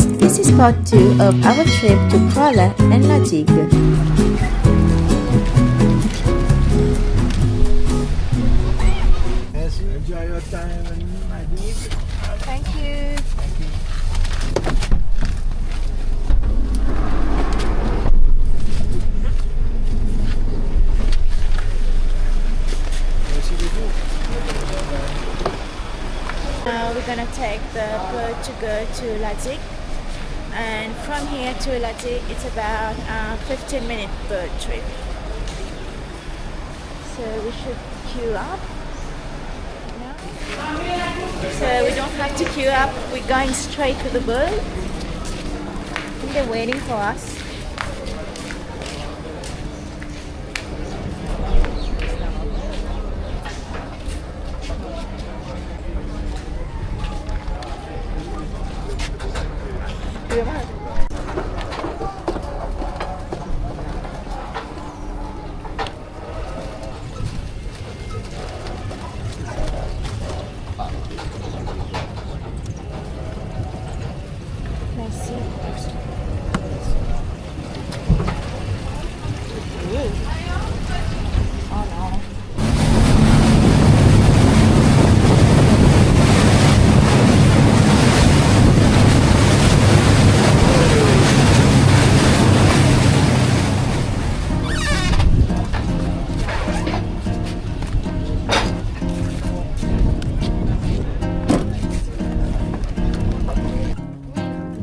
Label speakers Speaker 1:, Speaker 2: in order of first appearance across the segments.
Speaker 1: friends, this is part 2 of our trip to Creole and La Digue.
Speaker 2: Enjoy your time in La Digue.
Speaker 1: Thank you. Now we're gonna take the boat to go to La Digue, and from here to La Digue it's about a 15-minute boat trip. So we should queue up. No? So we don't have to queue up, we're going straight to the boat. I think they're waiting for us.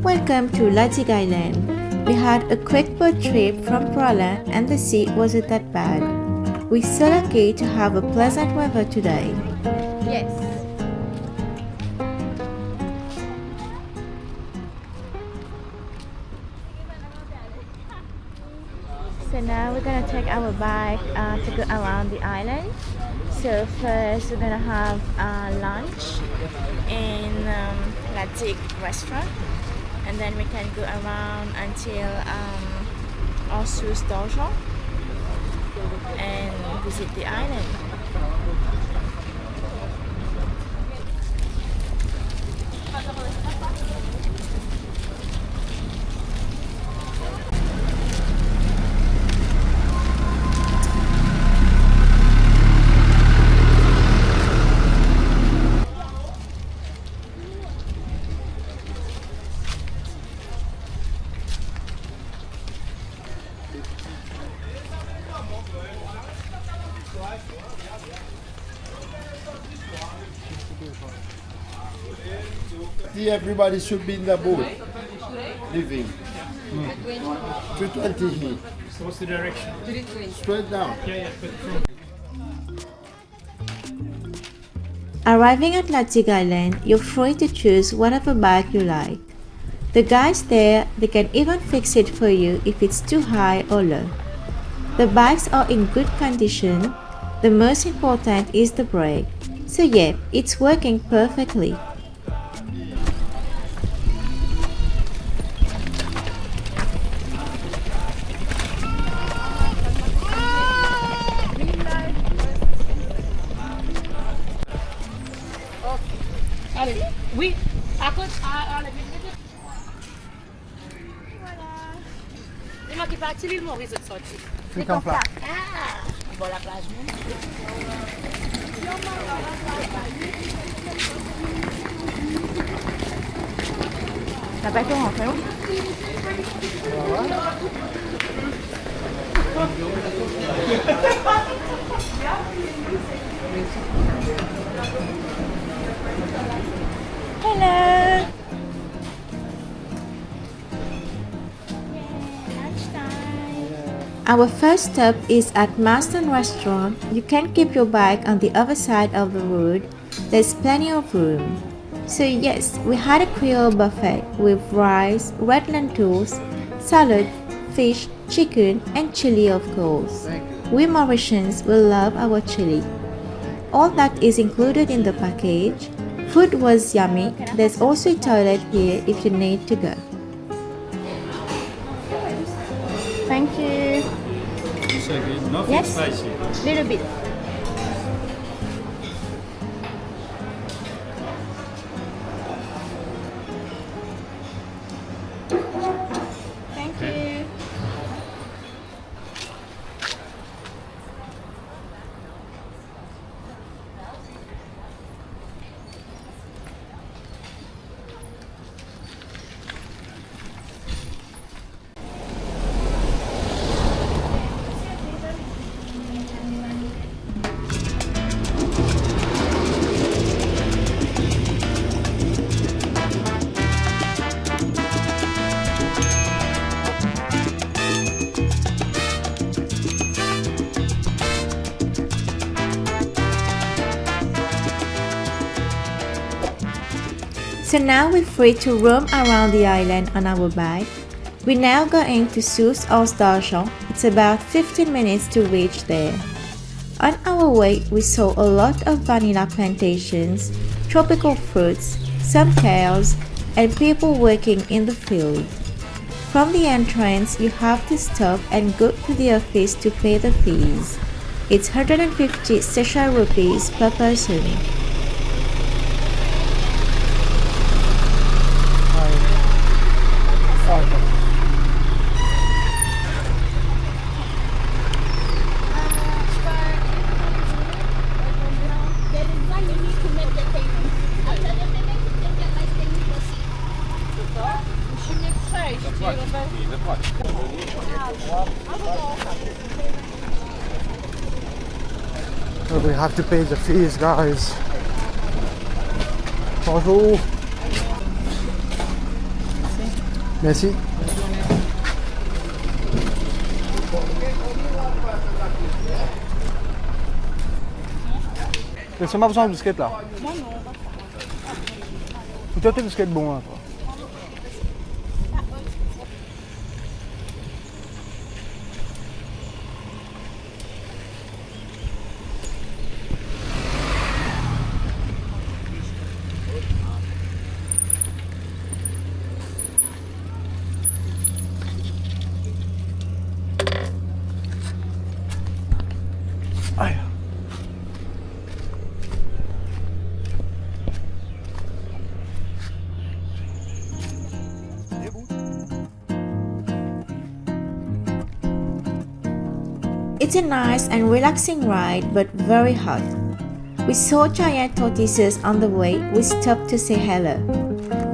Speaker 1: Welcome to La Digue Island. We had a quick boat trip from Creole and the sea wasn't that bad. We're so lucky to have a pleasant weather today. Yes. So now we're gonna take our bike to go around the island. So first we're gonna have lunch in La Digue restaurant. And then we can go around until Anse Source and visit the island.
Speaker 2: Everybody should be in the boat, living. 220 here.
Speaker 3: So what's the direction?
Speaker 2: Straight down.
Speaker 3: Yeah.
Speaker 1: Arriving at La Digue Island, you're free to choose whatever bike you like. The guys there, they can even fix it for you if it's too high or low. The bikes are in good condition. The most important is the brake. So yeah, it's working perfectly.
Speaker 4: Oui, à côté, à la bibliothèque. Voilà. C'est moi qui parti, l'île Maurice est sorti.
Speaker 2: C'est en plat.
Speaker 4: Ah, bon, la plage.
Speaker 1: T'as pas été rentré où? Hello! Our first stop is at Marston Restaurant. You can keep your bike on the other side of the road. There's plenty of room. So yes, we had a Creole buffet with rice, red lentils, salad, fish, chicken and chili of course. We Mauritians will love our chili. All that is included in the package. Food was yummy. There's also a toilet here if you need to go. Thank you.
Speaker 3: So good. Nothing
Speaker 1: Yes.
Speaker 3: spicy.
Speaker 1: Little bit. So now we're free to roam around the island on our bike. We're now going to Source d'Argent. It's about 15 minutes to reach there. On our way, we saw a lot of vanilla plantations, tropical fruits, some cows, and people working in the field. From the entrance, you have to stop and go to the office to pay the fees. It's 150 Seychelles rupees per person.
Speaker 5: Oh, we have to pay the fees, guys. Bonjour. Merci. T'as sûrement besoin de biscuits là? Non, non, pas ça. Ou toi, t'es biscuits bon, hein, toi? Aïe.
Speaker 1: It's a nice and relaxing ride, but very hot. We saw giant tortoises on the way. We stopped to say hello.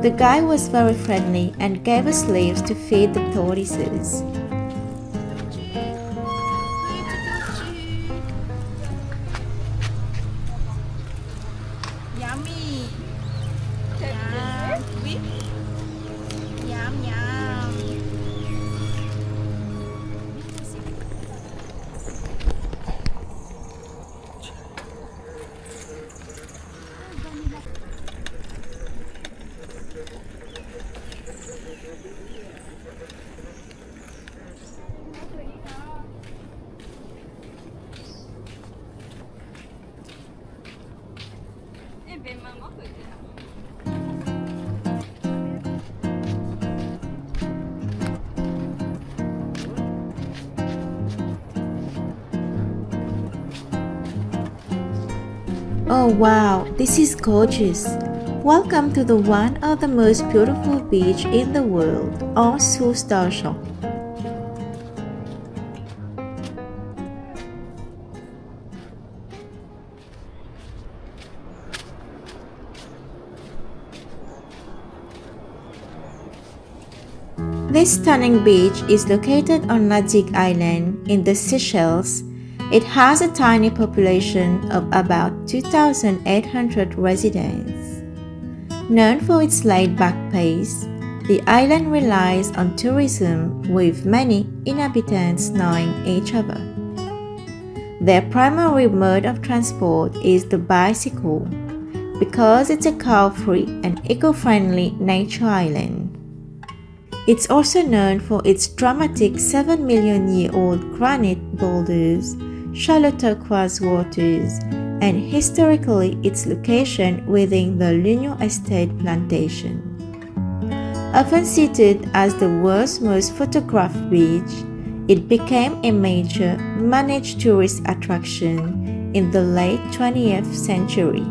Speaker 1: The guy was very friendly and gave us leaves to feed the tortoises.
Speaker 4: Yummy. Yum. Oui. Yum, yum.
Speaker 1: Oh wow, this is gorgeous. Welcome to the one of the most beautiful beach in the world, Anse Source d'Argent. This stunning beach is located on Digue Island in the Seychelles. It has a tiny population of about 2,800 residents. Known for its laid-back pace, the island relies on tourism with many inhabitants knowing each other. Their primary mode of transport is the bicycle, because it's a car-free and eco-friendly nature island. It's also known for its dramatic 7-million-year-old granite boulders, shallow turquoise waters, and historically its location within the L'Union Estate plantation. Often cited as the world's most photographed beach, it became a major managed tourist attraction in the late 20th century.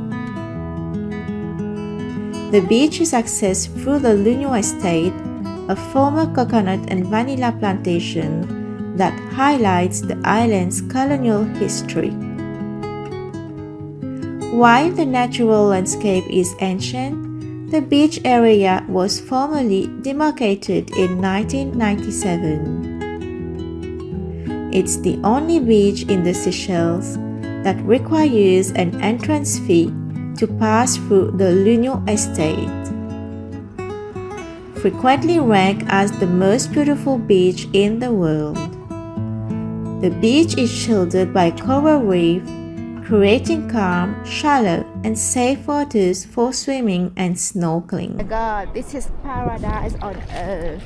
Speaker 1: The beach is accessed through the L'Union Estate, a former coconut and vanilla plantation that highlights the island's colonial history. While the natural landscape is ancient, the beach area was formally demarcated in 1997. It's the only beach in the Seychelles that requires an entrance fee to pass through the L'Union Estate. Frequently ranked as the most beautiful beach in the world. The beach is shielded by coral reef, creating calm, shallow, and safe waters for swimming and snorkeling. Oh my god, this is paradise on earth.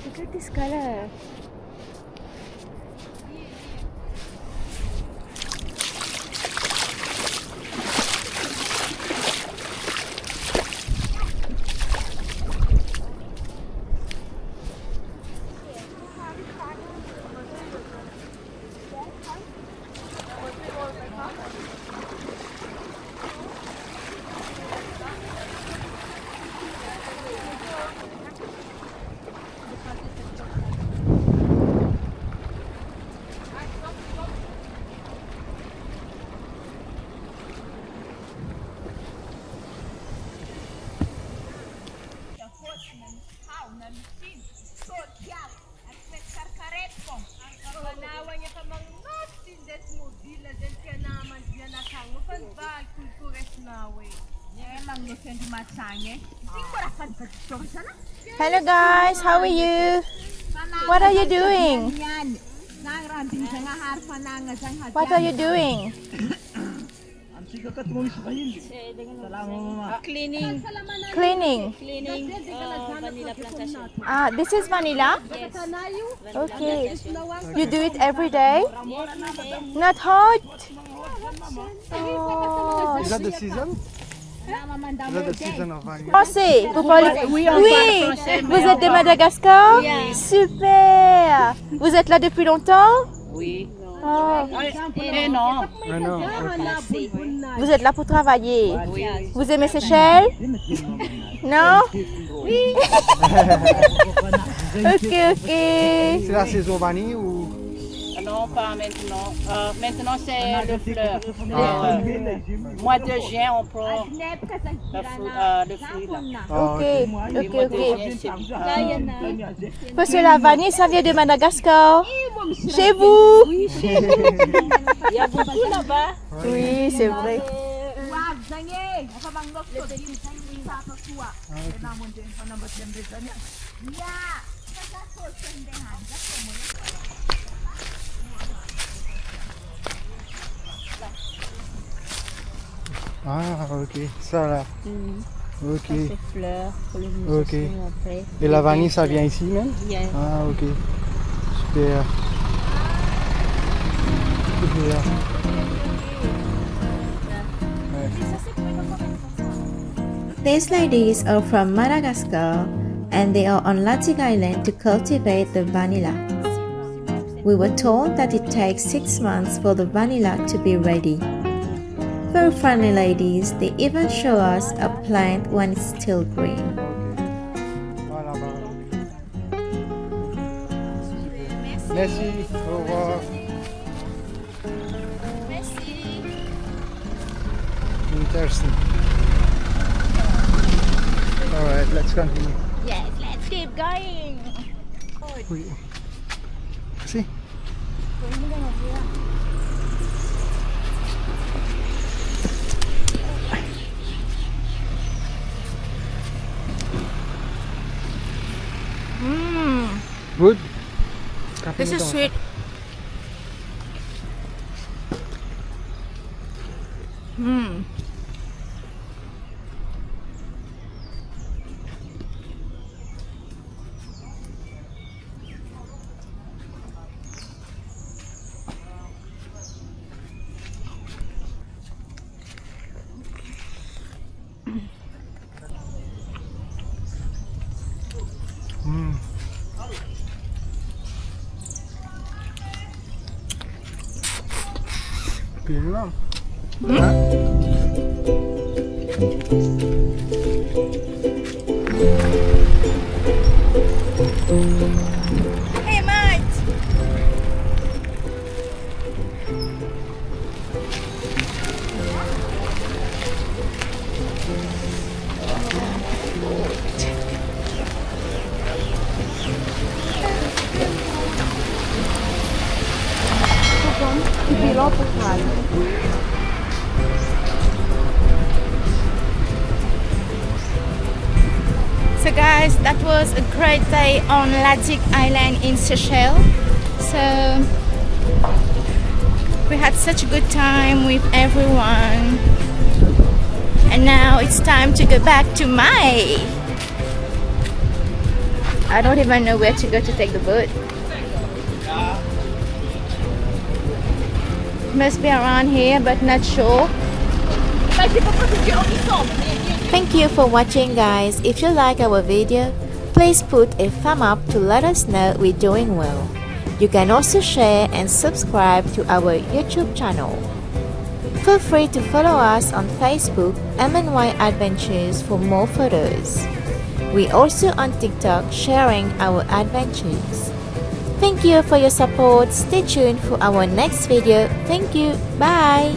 Speaker 1: Look at this color. Hello guys, how are you? What are you doing? What are you doing?
Speaker 6: Cleaning.
Speaker 1: Cleaning.
Speaker 6: Vanilla plantation.
Speaker 1: Ah, this is vanilla?
Speaker 6: Yes.
Speaker 1: Okay. You do it every day? Not hot? Oh.
Speaker 5: Is that the season? Is that the season of vanilla?
Speaker 1: Français, vous parlez? Oui, vous êtes de Madagascar? Super. Vous êtes là depuis longtemps?
Speaker 6: Oui.
Speaker 1: Oh.
Speaker 6: Non.
Speaker 5: I know. Okay.
Speaker 1: Vous êtes là pour travailler?
Speaker 6: Oui.
Speaker 1: Vous aimez Seychelles? Non?
Speaker 6: Oui.
Speaker 1: Ok, ok.
Speaker 5: C'est la saison vanille ou?
Speaker 6: Non, pas maintenant. Maintenant, c'est le fleur. Mois de juin, on prend le fruit là.
Speaker 1: Ok, ok,
Speaker 6: Mois de
Speaker 1: ok.
Speaker 6: juin, c'est
Speaker 1: Parce que la vanille, ça vient de Madagascar. Chez vous?
Speaker 6: Il y a beaucoup là-bas.
Speaker 1: Oui, c'est vrai.
Speaker 5: Ah, ok. Ça là. Ok.
Speaker 6: C'est fleur pour le
Speaker 5: Ok.
Speaker 6: après.
Speaker 5: Et la vanille, ça vient ici même?
Speaker 6: Bien.
Speaker 5: Ah, ok. Super. Super. Ouais.
Speaker 1: These ladies are from Madagascar and they are on Digue Island to cultivate the vanilla. We were told that it takes 6 months for the vanilla to be ready. Very friendly ladies, they even show us a plant when it's still green.
Speaker 5: Voilà, voilà. Merci. Au revoir. Interesting. Alright, let's continue.
Speaker 1: Yes, let's keep going.
Speaker 5: Oui. Si. Good.
Speaker 1: This is sweet.
Speaker 5: Bien là.
Speaker 1: Hey, mate! So guys, that was a great day on Digue Island in Seychelles. So We had such a good time with everyone. And now it's time to go back to Mai. I don't even know where to go to take the boat. Must be around here, but not sure. Thank you for watching, guys. If you like our video, please put a thumb up to let us know we're doing well. You can also share and subscribe to our YouTube channel. Feel free to follow us on Facebook, MNY Adventures, for more photos. We're also on TikTok sharing our adventures. Thank you for your support. Stay tuned for our next video. Thank you. Bye.